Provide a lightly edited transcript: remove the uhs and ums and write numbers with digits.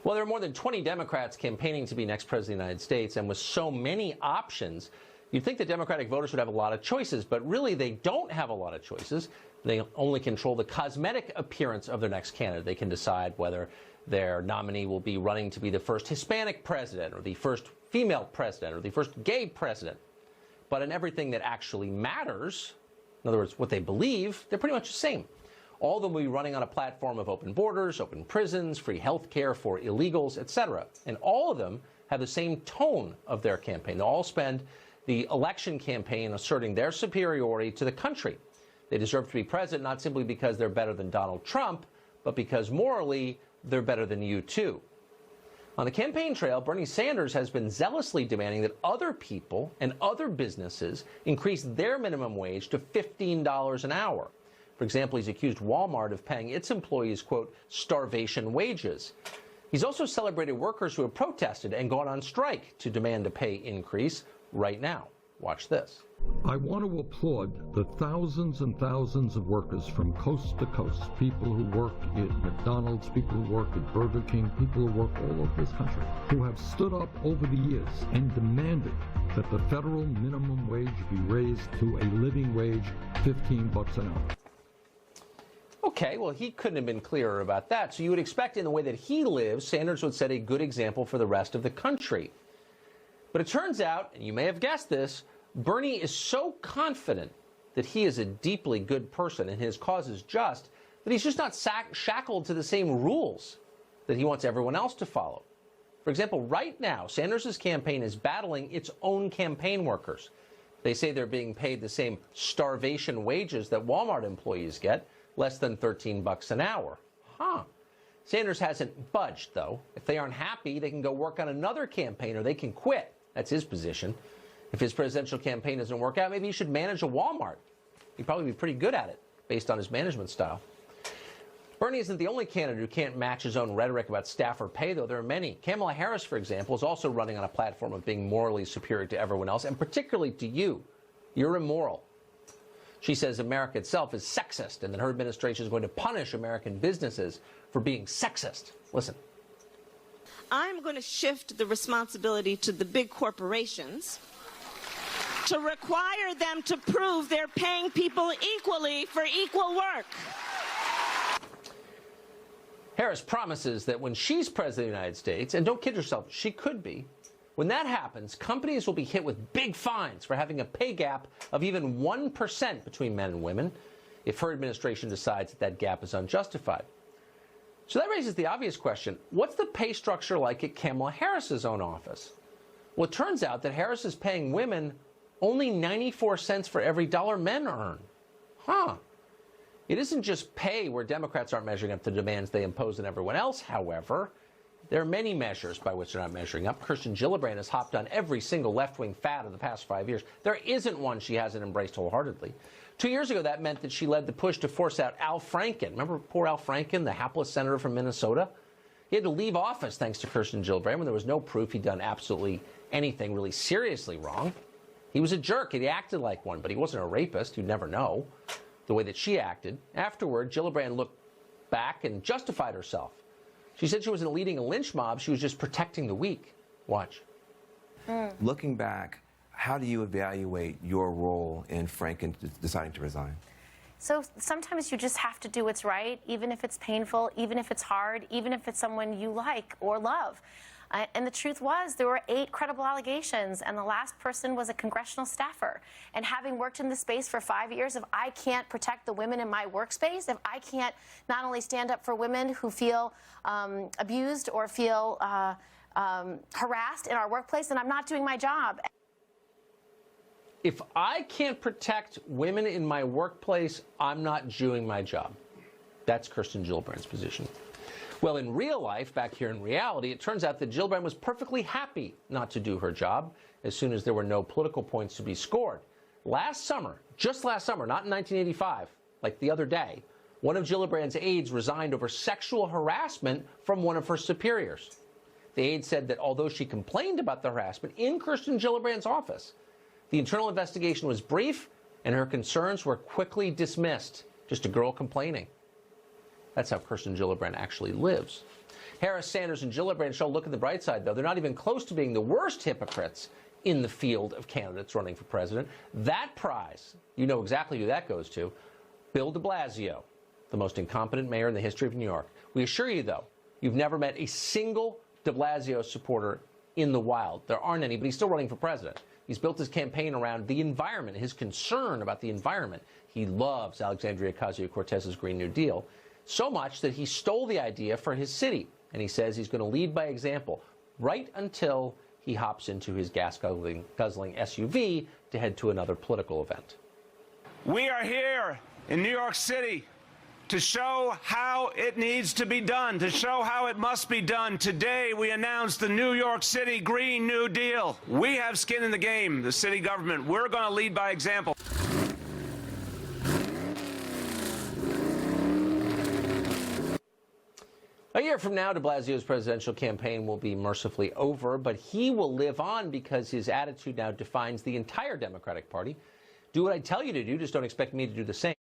Well, there are more than 20 Democrats campaigning to be next president of the United States, and with so many options, you'd think the Democratic voters would have a lot of choices, but really they don't have a lot of choices. They only control the cosmetic appearance of their next candidate. They can decide whether their nominee will be running to be the first Hispanic president, or the first female president, or the first gay president. But in everything that actually matters, in other words, what they believe, they're pretty much the same. All of them will be running on a platform of open borders, open prisons, free health care for illegals, etc. And all of them have the same tone of their campaign. They'll all spend the election campaign asserting their superiority to the country. They deserve to be president not simply because they're better than Donald Trump, but because morally they're better than you too. On the campaign trail, Bernie Sanders has been zealously demanding that other people and other businesses increase their minimum wage to $15 an hour. For example, he's accused Walmart of paying its employees, quote, starvation wages. He's also celebrated workers who have protested and gone on strike to demand a pay increase right now. Watch this. I want to applaud the thousands and thousands of workers from coast to coast, people who work at McDonald's, people who work at Burger King, people who work all over this country, who have stood up over the years and demanded that the federal minimum wage be raised to a living wage, $15 an hour. Okay, well, he couldn't have been clearer about that. So you would expect in the way that he lives, Sanders would set a good example for the rest of the country. But it turns out, and you may have guessed this, Bernie is so confident that he is a deeply good person and his cause is just, that he's just not shackled to the same rules that he wants everyone else to follow. For example, right now, Sanders' campaign is battling its own campaign workers. They say they're being paid the same starvation wages that Walmart employees get, less than $13 an hour. Sanders hasn't budged, though. If they aren't happy, they can go work on another campaign or they can quit. That's his position. If his presidential campaign doesn't work out, maybe he should manage a Walmart. He'd probably be pretty good at it, based on his management style. Bernie isn't the only candidate who can't match his own rhetoric about staffer pay, though there are many. Kamala Harris, for example, is also running on a platform of being morally superior to everyone else, and particularly to you. You're immoral. She says America itself is sexist and that her administration is going to punish American businesses for being sexist. Listen. I'm going to shift the responsibility to the big corporations to require them to prove they're paying people equally for equal work. Harris promises that when she's president of the United States, and don't kid yourself, she could be, when that happens, companies will be hit with big fines for having a pay gap of even 1% between men and women if her administration decides that that gap is unjustified. So that raises the obvious question, what's the pay structure like at Kamala Harris's own office? Well, it turns out that Harris is paying women only 94 cents for every dollar men earn. It isn't just pay where Democrats aren't measuring up to the demands they impose on everyone else, however. There are many measures by which they're not measuring up. Kirsten Gillibrand has hopped on every single left-wing fad of the past 5 years. There isn't one she hasn't embraced wholeheartedly. 2 years ago, that meant that she led the push to force out Al Franken. Remember poor Al Franken, the hapless senator from Minnesota? He had to leave office thanks to Kirsten Gillibrand when there was no proof he'd done absolutely anything really seriously wrong. He was a jerk. He acted like one, but he wasn't a rapist. You'd never know the way that she acted. Afterward, Gillibrand looked back and justified herself. She said she wasn't leading a lynch mob. She was just protecting the weak. Watch. Looking back, how do you evaluate your role in Franken deciding to resign? So sometimes you just have to do what's right, even if it's painful, even if it's hard, even if it's someone you like or love. And the truth was, there were 8 credible allegations, and the last person was a congressional staffer. And having worked in this space for 5 years, if I can't protect the women in my workspace, if I can't not only stand up for women who feel abused or feel harassed in our workplace, then I'm not doing my job. If I can't protect women in my workplace, I'm not doing my job. That's Kirsten Gillibrand's position. Well, in real life, back here in reality, it turns out that Gillibrand was perfectly happy not to do her job as soon as there were no political points to be scored. Last summer, just last summer, not in 1985, like the other day, one of Gillibrand's aides resigned over sexual harassment from one of her superiors. The aide said that although she complained about the harassment in Kirsten Gillibrand's office, the internal investigation was brief and her concerns were quickly dismissed. Just a girl complaining. That's how Kirsten Gillibrand actually lives. Harris, Sanders, and Gillibrand show look at the bright side, though. They're not even close to being the worst hypocrites in the field of candidates running for president. That prize, you know exactly who that goes to, Bill de Blasio, the most incompetent mayor in the history of New York. We assure you, though, you've never met a single de Blasio supporter in the wild. There aren't any, but he's still running for president. He's built his campaign around the environment, his concern about the environment. He loves Alexandria Ocasio-Cortez's Green New Deal, so much that he stole the idea for his city. And he says he's going to lead by example right until he hops into his gas-guzzling SUV to head to another political event. We are here in New York City to show how it needs to be done, to show how it must be done. Today, we announced the New York City Green New Deal. We have skin in the game, the city government. We're going to lead by example. A year from now, de Blasio's presidential campaign will be mercifully over, but he will live on because his attitude now defines the entire Democratic Party. Do what I tell you to do, just don't expect me to do the same.